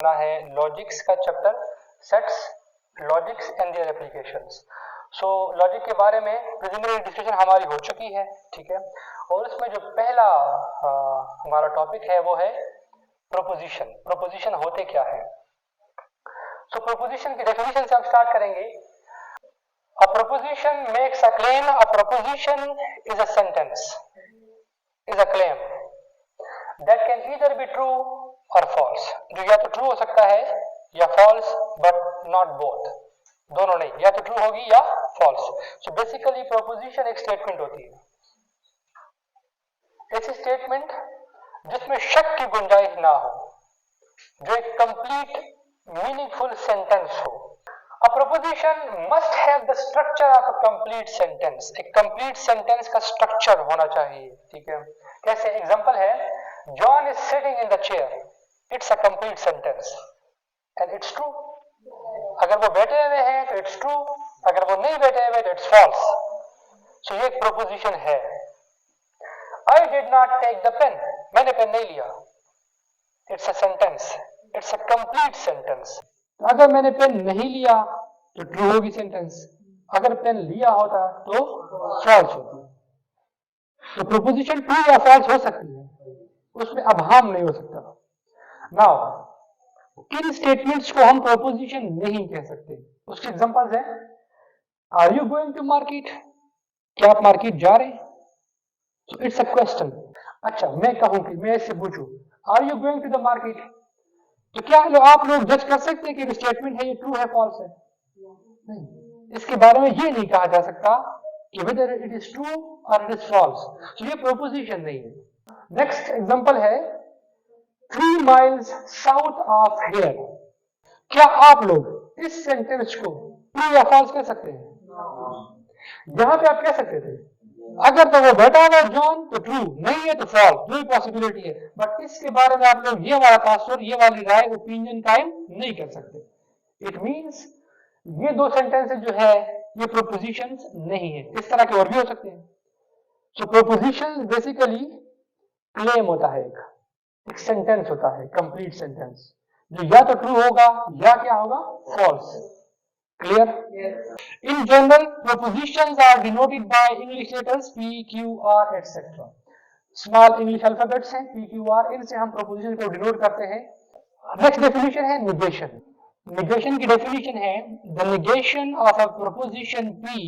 ना है लॉजिक्स का chapter sets logics and their applications. So logic के बारे में प्रिलिमिनरी डिस्कशन हमारी हो चुकी है, ठीक है। और इसमें जो पहला हमारा टॉपिक है वो है प्रोपोजिशन। प्रोपोजिशन होते क्या है? सो प्रोपोजिशन की डेफिनेशन से हम स्टार्ट करेंगे। A proposition makes a claim. A proposition is a sentence, is a claim that can either be true or false. जो या तो true हो सकता है या false, but not both. दोनों नहीं, या तो true होगी या false. So basically proposition एक statement होती है, ऐसी statement जिसमें शक की गुंजाइश ना हो, जो एक complete meaningful sentence हो. A proposition must have the structure of a complete sentence. एक complete sentence का structure होना चाहिए, ठीक है। कैसे? एग्जाम्पल है, John is sitting in the chair. It's a complete sentence and it's true. अगर वो बैठे हुए हैं तो it's true, अगर वो नहीं बैठे हुए तो it's false. So ये एक proposition है। I did not take the pen. मैंने पेन नहीं लिया। It's a sentence. It's a complete sentence. अगर मैंने पेन नहीं लिया तो ट्रू होगी सेंटेंस, अगर पेन लिया होता तो फॉल्स होती। तो प्रोपोजिशन ट्रू या फॉल्स हो सकती है, उसमें अभाम नहीं हो सकता। नाउ किन स्टेटमेंट्स को हम प्रोपोजिशन नहीं कह सकते, उसके एग्जांपल्स हैं। Are you going to market? क्या आप मार्केट जा रहे हैं? तो इट्स अ क्वेश्चन। अच्छा, मैं कहूं कि मैं इससे पूछूं are you going to the market, तो क्या आप लोग जज कर सकते हैं कि स्टेटमेंट है ये ट्रू है फॉल्स है? नहीं, इसके बारे में ये नहीं कहा जा सकता कि whether it is true or it is false. तो ये प्रोपोजिशन नहीं है। नेक्स्ट एग्जांपल है 3 miles साउथ ऑफ हियर। क्या आप लोग इस सेंटेंस को ट्रू या फॉल्स कह सकते हैं? यहां पे आप कह सकते थे अगर तो वो बैठा हुआ जॉन तो ट्रू, नहीं है तो फॉल्स, दो पॉसिबिलिटी है। बट इसके बारे में आप लोग ये वाला तासुर, ये वाली राय, ओपिनियन कायम नहीं कर सकते। इट मींस ये दो सेंटेंसेस जो है ये प्रोपोजिशंस नहीं है, इस तरह के और भी हो सकते हैं। सो प्रोपोजिशन बेसिकली क्लेम होता है, एक सेंटेंस होता है, कंप्लीट सेंटेंस, जो या तो ट्रू होगा या क्या होगा, false. Clear? Yes. In general, propositions are denoted by English letters P, Q, R, etc. Small English alphabets हैं P, Q, R, इनसे हम proposition को denote करते हैं। Next definition है negation. Negation की definition है the negation of a proposition P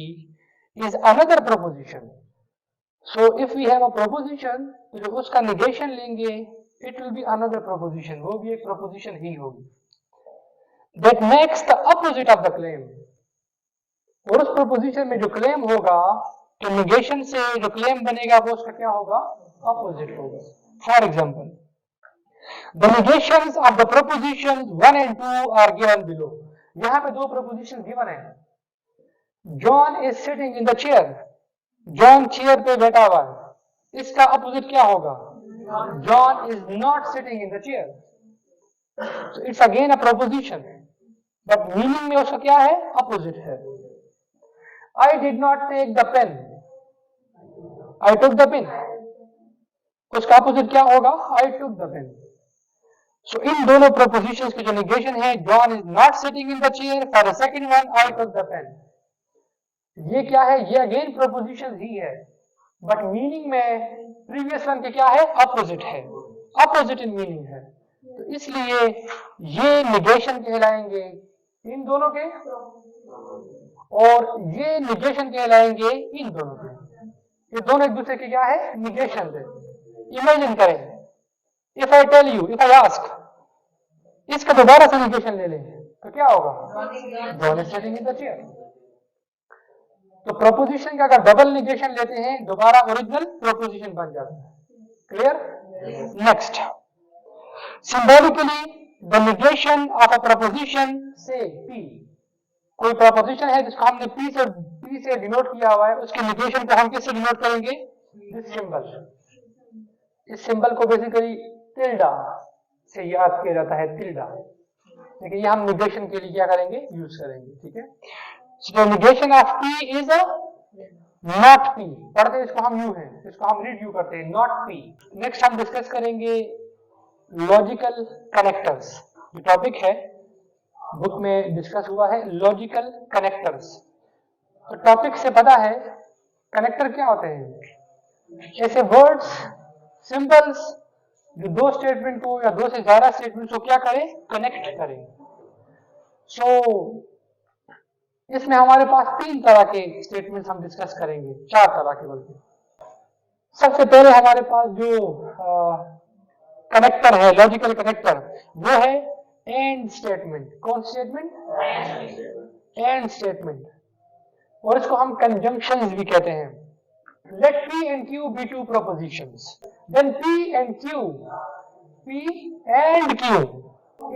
is another proposition. So if we have a proposition, तो जो उसका negation लेंगे, it will be another proposition. वो भी एक proposition ही होगी। That makes the opposite of the claim. और उस प्रोपोजिशन में जो क्लेम होगा, तो निगेशन से जो क्लेम बनेगा वो उसका क्या होगा, ऑपोजिट होगा। For example, the negations of the propositions 1 and 2 are given below. यहां पे दो प्रोपोजिशन गिवन है। John is sitting in the chair. John chair पे बैठा हुआ है, इसका ऑपोजिट क्या होगा, John is not sitting in the chair. So it's again a proposition, but meaning में उसका क्या है, ऑपोजिट है। I did not take the pen. I took the pen. उसका ऑपोजिट क्या होगा, I took the pen. So इन दोनों propositions की जो negation है, John is not sitting in the chair. For the second one, I took the pen. ये क्या है, ये again proposition ही है, but meaning में previous one के क्या है, opposite है, opposite in meaning है। तो इसलिए ये negation कहलाएंगे इन दोनों के, और ये निगेशन कहलाएंगे इन दोनों के। ये दोनों एक दूसरे के क्या है, निगेशन है। इमेजिन करें, if I tell you, if I ask, इसका दोबारा से निगेशन ले लें तो क्या होगा, John is sitting in the chair. तो प्रोपोजिशन का अगर डबल निगेशन लेते हैं दोबारा ओरिजिनल प्रोपोजिशन बन जाता है। Clear? Next, symbolically the negation of a proposition से पी, कोई प्रोपोजिशन है जिसको हमने पी से डिनोट किया हुआ है, उसके निगेशन को हम किससे डिनोट करेंगे, दिस सिंबल। इस सिंबल को बेसिकली टिल्डा से याद किया जाता है, टिल्डा, लेकिन ये हम निगेशन के लिए क्या करेंगे, यूज करेंगे, ठीक है। So negation of P is a not P, पढ़ते हैं इसको हम यू है, इसको हम रीड यू करते हैं, नॉट पी। नेक्स्ट हम डिस्कस करेंगे लॉजिकल कनेक्टर्स। जो टॉपिक है बुक में डिस्कस हुआ है लॉजिकल कनेक्टर्स। तो टॉपिक से पता है कनेक्टर क्या होते हैं, ऐसे वर्ड्स सिंबल्स जो दो स्टेटमेंट को या दो से ज्यादा स्टेटमेंट को क्या करें, कनेक्ट करें। सो इसमें हमारे पास 3 तरह के स्टेटमेंट्स हम डिस्कस करेंगे, 4 तरह के बल्कि। सबसे पहले हमारे पास जो कनेक्टर है, लॉजिकल कनेक्टर, वो है एंड स्टेटमेंट। कौन स्टेटमेंट, एंड स्टेटमेंट, और इसको हम कंजंक्शंस भी कहते हैं। Let P and Q be two propositions. Then P and Q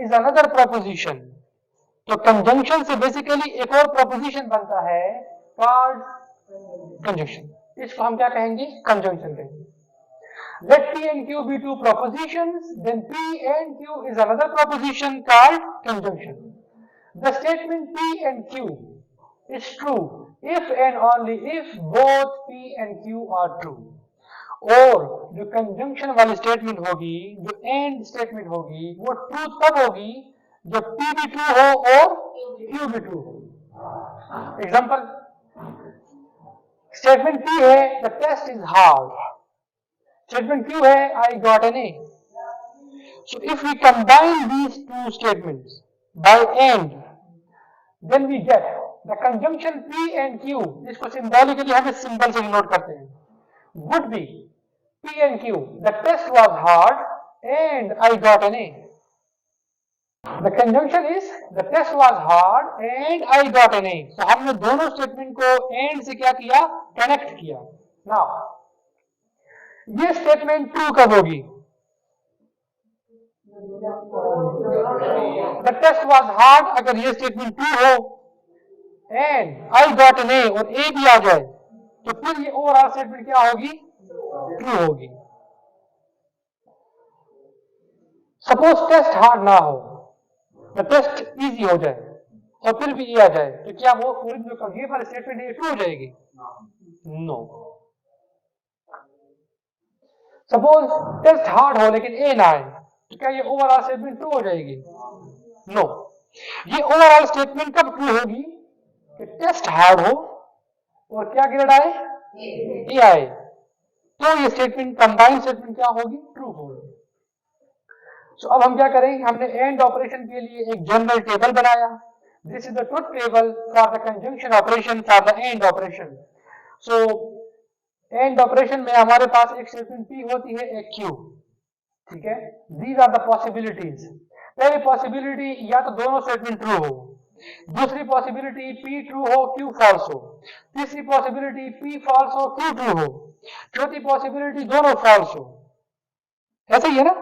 is another proposition. तो कंजंक्शन से बेसिकली एक और प्रोपोजिशन बनता है कॉल्ड कंजंक्शन। इसको हम क्या कहेंगे, कंजंक्शन कहेंगे। Let P and Q be two propositions, then P and Q is another proposition called conjunction. The statement P and Q is true if and only if both P and Q are true. और जो conjunction वाली statement होगी, जो and statement होगी, वो true तब होगी जब P भी ट्रू हो और Q भी ट्रू हो। एग्जांपल, स्टेटमेंट P है the test is hard, statement Q है I got an A. So if we combine these two statements by and, then we get the conjunction P and Q, इसको symbolically हम इस symbol से denote करते हैं, would be P and Q, the test was hard and I got an A. The conjunction is the test was hard and I got an A. So हमने दोनों statement को and से क्या किया, connect किया। Now ये statement true कब होगी, the test was hard अगर ये स्टेटमेंट ट्रू हो and I got an A और A भी आ जाए, तो फिर ये ओवरऑल स्टेटमेंट क्या होगी, ट्रू होगी। सपोज टेस्ट हार्ड ना हो, द टेस्ट इजी हो जाए और फिर भी ए आ जाए, तो क्या वो पूरी जो ये वाली स्टेटमेंट है ट्रू हो जाएगी, नो। सपोज टेस्ट हार्ड हो लेकिन ए ना आए, तो क्या ये ओवरऑल स्टेटमेंट ट्रू हो जाएगी, नो। ये ओवरऑल स्टेटमेंट कब ट्रू होगी कि टेस्ट हार्ड हो और क्या ग्रेड आए, ए आए, तो ये स्टेटमेंट कंबाइंड स्टेटमेंट क्या होगी, ट्रू होगी। सो अब हम क्या करेंगे, हमने एंड ऑपरेशन के लिए एक जनरल टेबल बनाया। This is the truth table for the conjunction operation for the end operation. So and operation में हमारे पास एक स्टेटमेंट P होती है, एक Q, ठीक है। These are the possibilities. पहली पॉसिबिलिटी या तो दोनों स्टेटमेंट ट्रू हो, दूसरी पॉसिबिलिटी P ट्रू हो Q फॉल्स हो, तीसरी पॉसिबिलिटी P फॉल्स हो Q ट्रू हो, चौथी पॉसिबिलिटी दोनों फॉल्स हो। ऐसा ही है ना,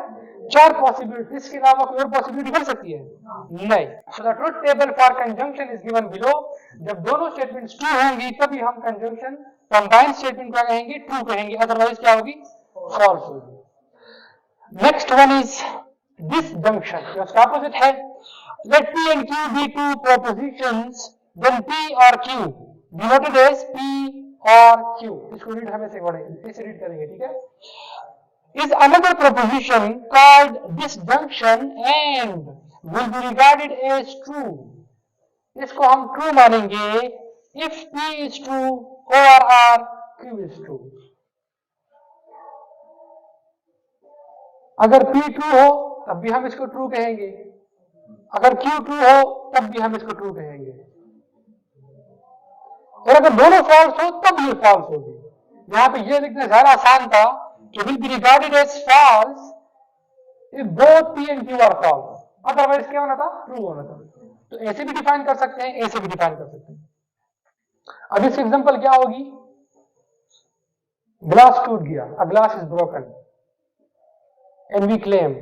4 पॉसिबिलिटी, इसके अलावा कोई और पॉसिबिलिटी बन सकती है, नहीं। So the truth table for conjunction is given below. जब दोनों स्टेटमेंट्स ट्रू होंगी तभी हम कंजंक्शन कंबाइंड स्टेटमेंट क्या कहेंगे, ट्रू कहेंगे, अदरवाइज क्या होगी, फॉल्स होगी। नेक्स्ट वन इज डिसजंक्शन, इसका ऑपोजिट है। Let P and Q be two propositions, then P or Q denoted as P or Q। इसको रीड हमें से पढ़ेंगे, इसे रीड करेंगे, ठीक है। Is another proposition called disjunction and will be regarded as true। इसको हम ट्रू मानेंगे if P is true or Q is true। अगर P ट्रू हो तब भी हम इसको ट्रू कहेंगे, अगर Q ट्रू हो तब भी हम इसको ट्रू कहेंगे, और अगर दोनों फॉल्स हो तब ये फॉल्स होगी। यहां पे ये लिखना ज्यादा आसान था कि will be regarded as false if both P and Q are false, otherwise क्या होना था, ट्रू होना था। तो ऐसे भी डिफाइन कर सकते हैं, ऐसे भी डिफाइन कर सकते हैं। अब इस एग्जांपल क्या होगी, ग्लास टूट गया, a glass is broken and we claim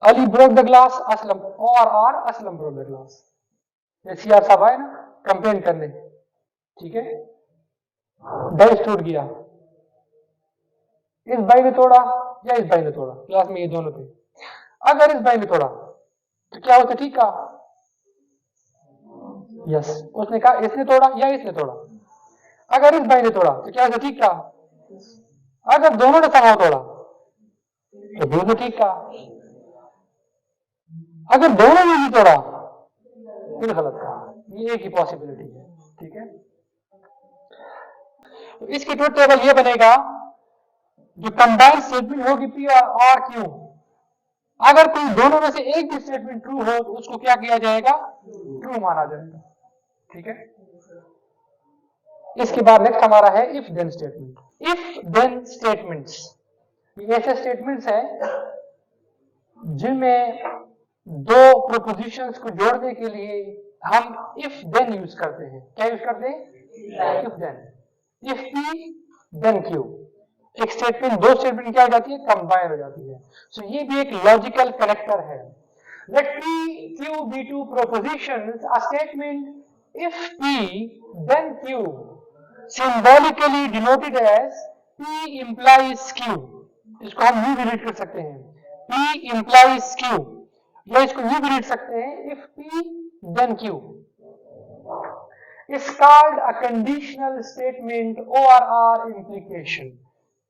Ali broke the glass, Aslam or Aslam broke the glass। ये सीआर साहब आए ना कंप्लेन करने, ठीक है। डाइस टूट गया, इस भाई ने तोड़ा या इस भाई ने तोड़ा, क्लास में ये दोनों थे। अगर इस भाई ने तोड़ा तो क्या होता, ठीक कहा, यस। उसने कहा इसने तोड़ा या इसने तोड़ा। अगर इस भाई ने तोड़ा तो क्या होता, ठीक कहा। अगर दोनों ने समाव तोड़ा तो दोनों ठीक कहा। अगर दोनों में भी तोड़ा फिर गलत कहा, ये एक ही पॉसिबिलिटी है, ठीक है। तो इसकी ट्रुथ टेबल ये बनेगा, जो कंबाइंड स्टेटमेंट होगी पी और क्यू, अगर कोई दोनों में से एक भी स्टेटमेंट ट्रू हो तो उसको क्या किया जाएगा, ट्रू माना जाएगा, ठीक है। इसके बाद नेक्स्ट हमारा है if then statement. If then statements ऐसे स्टेटमेंट्स हैं जिनमें दो प्रोपोजिशंस को जोड़ने के लिए हम इफ देन यूज करते हैं। क्या यूज करते हैं, if then. If P then Q, एक स्टेटमेंट दो स्टेटमेंट क्या हो जाती है, कंबाइन हो जाती है। सो ये भी एक लॉजिकल कनेक्टर है। Let P Q be two propositions, a statement if P then Q symbolically denoted as P implies Q. इसको हम यू भी रीड कर सकते हैं, P implies Q, या इसको यू भी रीड सकते हैं, if P then Q is called a conditional statement OR implication।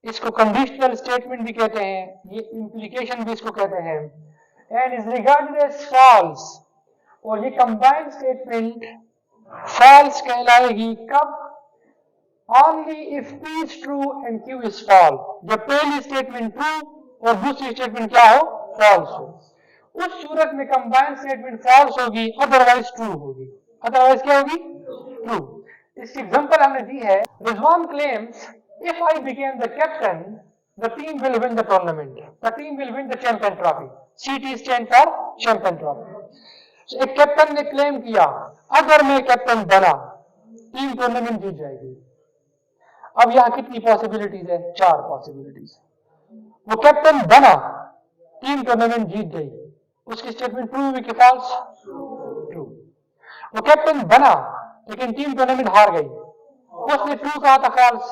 इसको कंडीशनल स्टेटमेंट भी कहते हैं, ये इंप्लीकेशन भी इसको कहते हैं, and is regarded as false. और ये कंबाइंड स्टेटमेंट फॉल्स कहलाएगी कब, only if P is true and Q is false। जब पहली स्टेटमेंट ट्रू और दूसरी स्टेटमेंट क्या हो, फॉल्स हो, उस सूरत में कंबाइंड स्टेटमेंट फॉल्स होगी, अदरवाइज ट्रू होगी। अदरवाइज क्या होगी, ट्रू। इसकी एग्जांपल हमने दी है, Rizwan claims if I became the captain the team will win the tournament, the team will win the champion trophy. सीटी स्टैंड फॉर चैंपियन ट्रॉफी। एक captain ने क्लेम किया, अगर मैं कैप्टन बना टीम टूर्नामेंट जीत जाएगी। अब यहां कितनी पॉसिबिलिटीज है, चार पॉसिबिलिटीज। वो कैप्टन बना, टीम टूर्नामेंट जीत गई, उसकी स्टेटमेंट ट्रू हुई कि फॉल्स, ट्रू। वो कैप्टन बना लेकिन टीम टूर्नामेंट हार गई, उसने ट्रू कहा था, फॉल्स,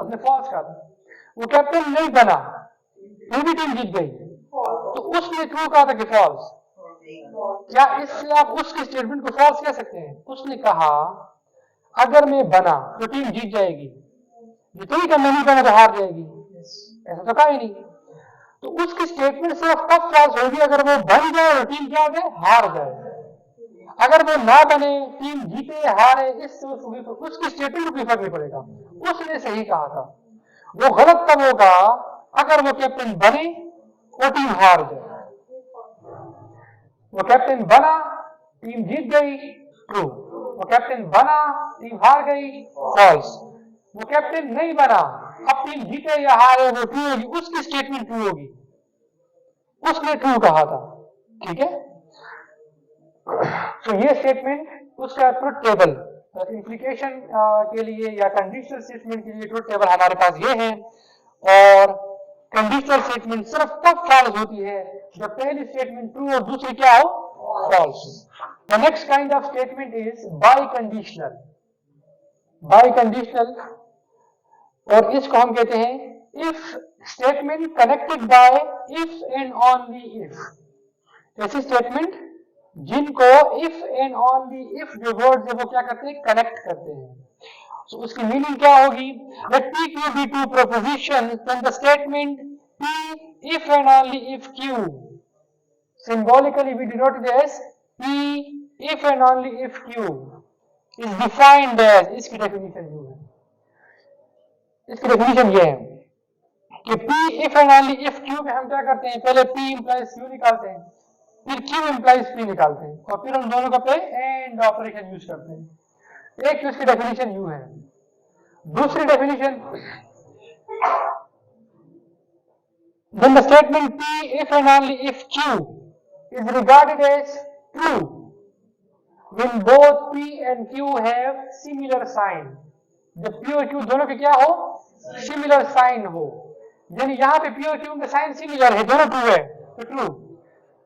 उसने फॉल्स कहा था। वो कैप्टन नहीं बना फिर भी टीम जीत गई, तो उसने ट्रू कहा था कि फॉल्स। क्या इससे आप उसकी स्टेटमेंट को फॉल्स कह सकते हैं? उसने कहा अगर मैं बना तो टीम जीत जाएगी, जितनी का नहीं बना तो हार जाएगी, ऐसा तो कहा ही नहीं। तो उसकी स्टेटमेंट सिर्फ तब फॉल्स होगी अगर वो बन जाए और टीम क्या हो जाए, हार जाए। अगर वो ना बने, टीम जीते हारे, इससे उसकी स्टेटमेंट को कोई फर्क नहीं पड़ेगा, उसने सही कहा था। वो गलत तब होगा अगर वो कैप्टन बने और टीम हार जाए। वो कैप्टन बना, टीम जीत गई, ट्रू। वो कैप्टन बना, टीम हार गई, फॉल्स। वो कैप्टन नहीं बना, अब टीम जीते या हारे वो ट्रू होगी, उसकी स्टेटमेंट ट्रू होगी, उसने ट्रू कहा था, ठीक है। तो ये स्टेटमेंट उसका ट्रुथ टेबल इंप्लीकेशन के लिए या कंडीशनल स्टेटमेंट के लिए ट्रुथ टेबल हमारे पास ये है। और कंडीशनल स्टेटमेंट सिर्फ तब फॉल्स होती है जब पहली स्टेटमेंट ट्रू और दूसरी क्या हो, false. The next kind of statement is biconditional. Biconditional, और इसको हम कहते हैं if statement connected by if and only if. ऐसी स्टेटमेंट जिनको इफ एंड ओनली इफ जो वर्ड है वो क्या करते हैं, कनेक्ट करते हैं। तो उसकी मीनिंग क्या होगी, late P Q be two propositions, then the statement P if and only if Q, symbolically we denote it as P if and only if Q is defined as, इसकी definition ये है, इसकी definition ये है कि P if and only if Q में हम क्या करते हैं, पहले P implies Q निकालते हैं, फिर Q implies P निकालते हैं, और फिर हम दोनों का पे एंड ऑपरेशन यूज करते हैं। एक इसकी डेफिनेशन यू है। दूसरी definition, then the statement P if and only if Q is regarded as true when both P and Q have similar sign। जब P और Q दोनों के क्या हो, सिमिलर साइन हो, यानी यहाँ पे P और Q के साइन सिमिलर है, दोनों ट्रू है तो ट्रू।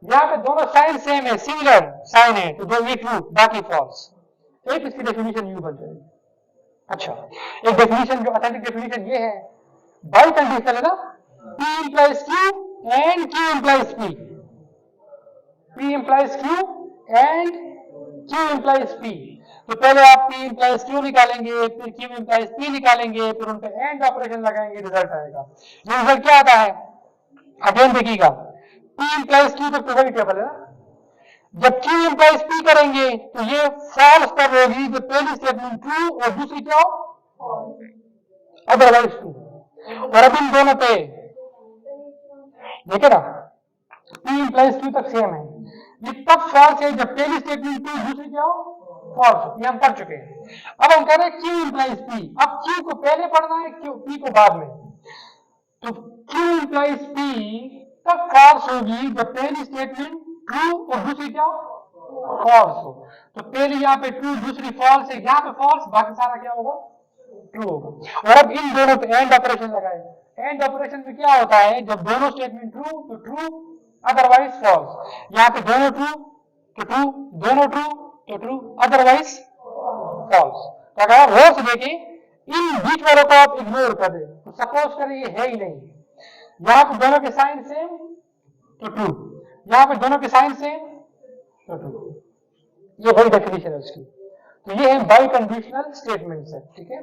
यहाँ पे दोनों साइन सेम है, सिमिलर साइन है, तो दो ये ट्रू, बाकी फॉल्स। एक इसकी डेफिनेशन यू बन जाएगी। अच्छा, एक डेफिनेशन जो ऑथेंटिक डेफिनेशन ये है, बाई कंडीशनल है ना, P implies Q and Q implies P। P implies Q and Q implies P। तो पहले आप P implies Q निकालेंगे, फिर Q implies P निकालेंगे, फिर उन पे एंड ऑपरेशन लगाएंगे, रिजल्ट आएगा। ये रिजल्ट क्या आता है, अगेन देखिएगा, P implies Q तक तो वही टेबल है ना, जब Q इंप्लाइज P करेंगे तो ये फॉल्स तब होगी जब पहली स्टेटमेंट ट्रू और दूसरी क्या हो, अदरवाइज ट्रू। और अब इन दोनों पे देखे ना, P इंप्लाइज Q तक सेम है, ये तब फॉल्स है जब पहली स्टेटमेंट ट्रू दूसरी क्या हो, फॉल्स। ये हम पढ़ चुके हैं। अब हम कह रहे हैं Q इंप्लाइज P। अब Q को पहले पढ़ना है, P को बाद में। तो Q इंप्लाइज P तब फॉल्स होगी जब पहली स्टेटमेंट ट्रू और दूसरी क्या हो, फॉल्स हो। तो पहले यहाँ पे ट्रू, दूसरी फॉल्स है, यहाँ पे फॉल्स, बाकी सारा क्या होगा, ट्रू होगा। और अब इन दोनों पे एंड ऑपरेशन लगाए। एंड ऑपरेशन में क्या होता है, जब दोनों स्टेटमेंट ट्रू तो ट्रू, अदरवाइज फॉल्स। यहाँ पे दोनों ट्रू तो ट्रू, दोनों ट्रू तो ट्रू, अदरवाइज फॉल्स। तो अगर आप गौर से देखिए, इन बीच वालों को आप इग्नोर कर दें तो सपोज करें ये है ही नहीं, यहाँ पे दोनों के साइन सेम तो ट्रू, यहाँ पे दोनों के साइन सेम तो ट्रू। ये वही डेफिनेशन है उसकी। तो ये है बाई कंडीशनल स्टेटमेंट्स है, ठीक है।